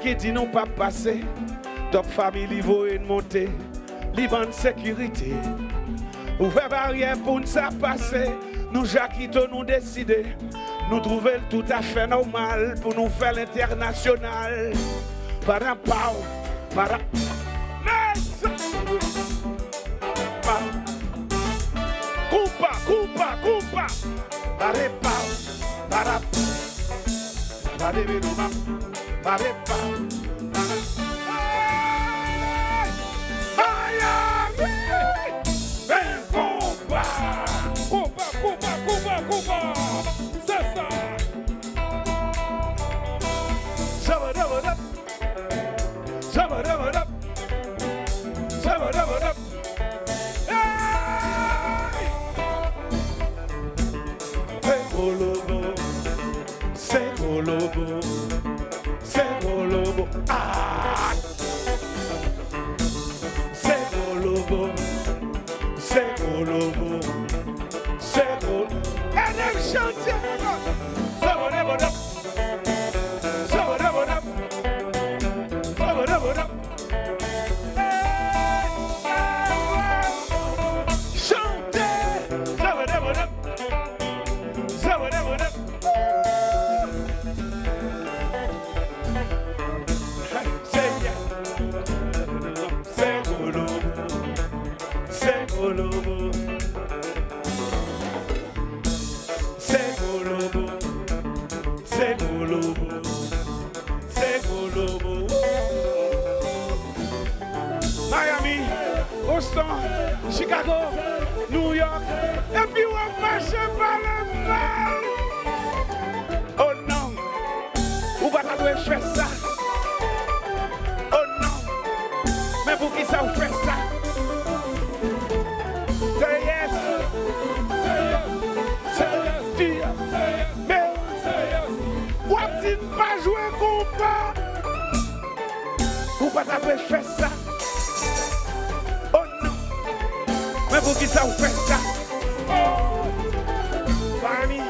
qui dit non pas passer. Top famille vaut une montée, Liban sécurité. Ouvert barrière pour nous passer. Nous Jacquito nous décider. Nous trouver tout à fait normal pour nous faire l'international. Para pau, para. Coupa, coupa, coupa. Para pau, para. Para veruma, para pau. Miami, vem coupa. Coupa, coupa, coupa, coupa. C'est ça. Sabadabadab. Sabadabadab. Sabadabadab. C'est Golobo. C'est Golobo. C'est Golobo. Ah! C'est Golobo. C'est Golobo. C'est Golobo. And I'm shouting. Sabadabadab. Sabadabadab. Sabadabadab. Miami, Boston, Chicago, New York, et puis on marche par le mal. Oh non, vous ne pouvez pas faire ça. Oh non, mais pour qui ça vous fait ça? Say yes, say yes, say yes, dear. Mais, vous ne pas jouer compas. Vous ne pouvez pas faire ça. Mais pour qui ça vous fait ça? Oh! Miami,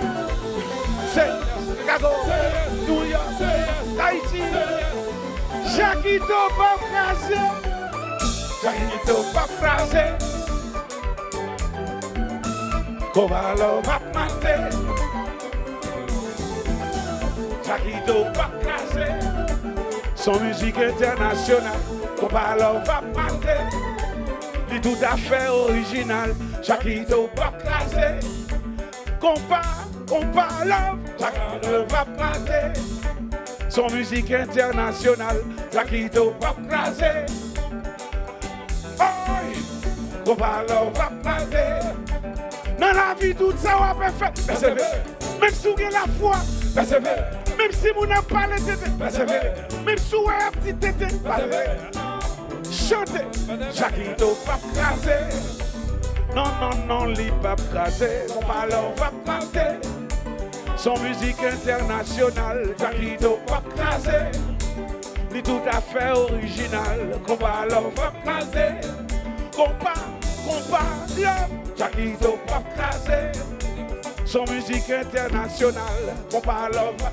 c'est Chicago, New York, Haïti, Jacquito pas crasé, Jacquito pas crasé, Kovalo pas maté, Jacquito pas crasé, son musique internationale, Kovalo pas maté. Tout à fait original, Jacquito pas crasé. Compa, love, Jacquito pas crasé. Son musique internationale, Jacquito pas crasé. Oh, compa love pas crasé. Dans la vie, tout ça va faire. Persévérer. Même si vous avez la foi, persévérer. Même si vous n'avez pas les tétés, persévérer. Même si vous avez un petit tété, persévérer. Chantez, Jacquito pas crasé. Non, non, non, li pas crasé. Mon ballon va passer. Son musique internationale, Jacquito pas crasé. Li tout à fait original. Mon ballon va passer. Compa, love, Jacquito pas crasé. Son musique internationale, mon ballon va.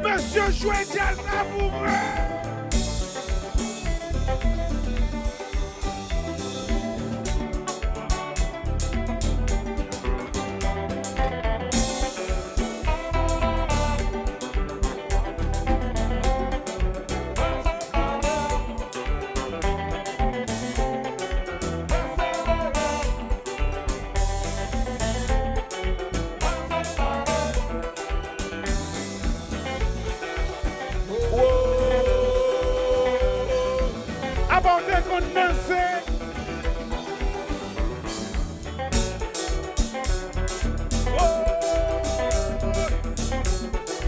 Monsieur jouez jazz là pour moi.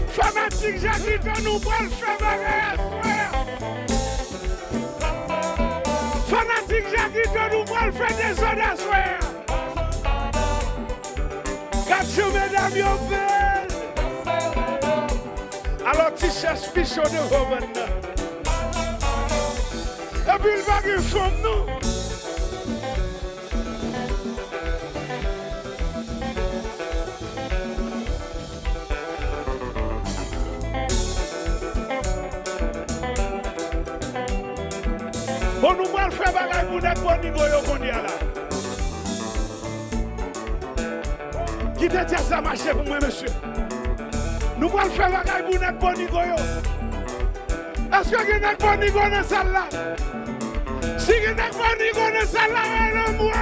Fanatique Jacquito nous va le faire bagarre. Fanatique Jacquito nous va le faire des zones à soir. Quatre mesdames yo belles. Alors tu cherches pichon de vous maintenant. Et puis il va qu'il faut nous. Bon, nous allons faire bagaille pour notre bon niveau qu'on y a là. Qui te dit ça marche pour moi, monsieur? Nous allons faire bagaille pour notre bon niveau. Est-ce que vous avez un bon niveau dans cette salle là? Si vous avez un bon niveau dans cette salle là, allez-moi!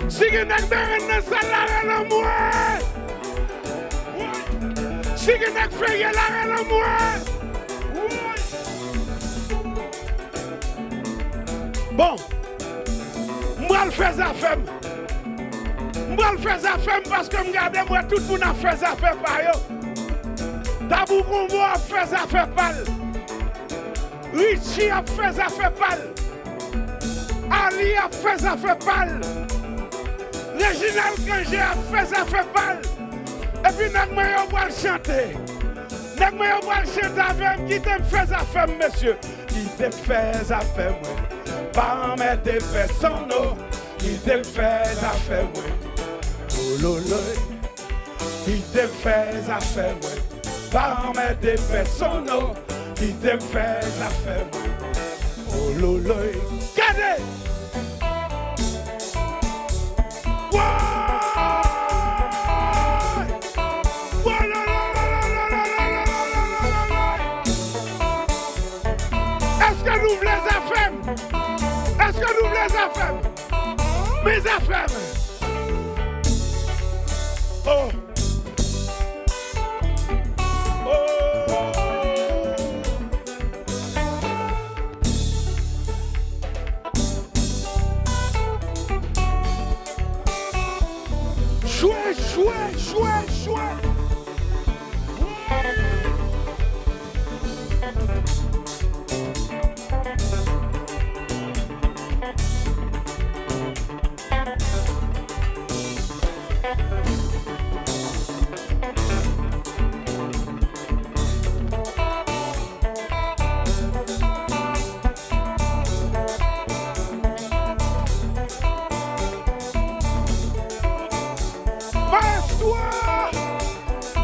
Si vous avez un bon niveau dans cette salle là, allez-moi! Si vous avez un bon niveau là, allez-moi! Bon, moi je fais affaire. Moi je fais affaire parce que regardez moi tout le monde a fait affaire par eux. Tabou Combo a fait affaire par. Richie a fait affaire par. Ali a fait affaire par. Réginald Kangé a fait affaire par. Et puis nous allons chanter. Nous allons chanter avec qui te fait affaire monsieur. Qui te fait affaire moi. Pas mettre personne, il te fait affaire, moi. Oh lolo, il te fait affaire, moi. Pas mettre personne, il te fait affaire, moi. Oh lolo, regardez! Est-ce que nous voulons les affaires? Est-ce que nous voulons les affaires? Mes affaires. Oh. Oh. Jouez, jouez, jouez, jouez.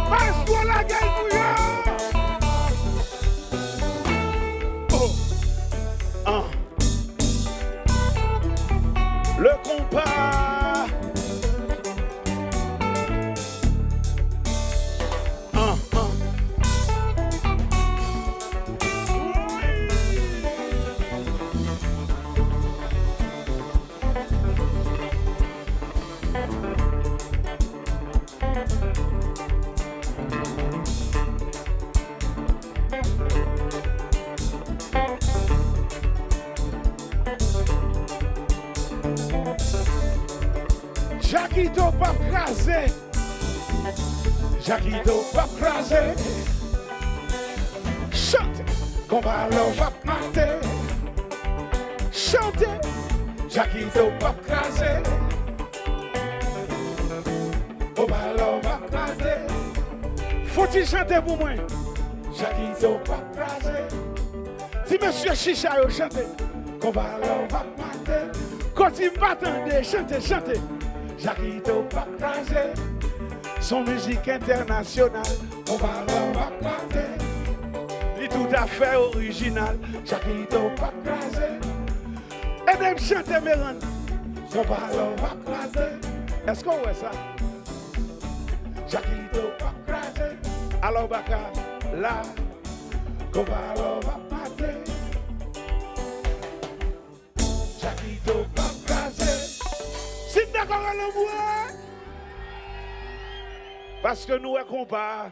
Passe-toi la gueule bouillon. Oh. Ah. Le compas. Ah, ah. Jaquito pas crasé. Jaquito pas crasé. Chante, qu'on va l'on va mater. Chante, Jaquito pas crasé. Qu'on va l'on va crasé. Faut-il chanter pour moi? Jaquito pas crasé. Si monsieur Chicha yo chante, qu'on va l'on va mater. Quand il m'attendait, chante, chante. Jaquito pas crasé, son musique internationale, on va raconter. Il est tout à fait original, Jaquito pas crasé. Et même chanter Méran, on va raconter. Est-ce qu'on voit ça? Jaquito pas crasé, alors baka là, on va raconter. Jaquito pas crasé. Si d'accord à l'amour, parce que nous est compas.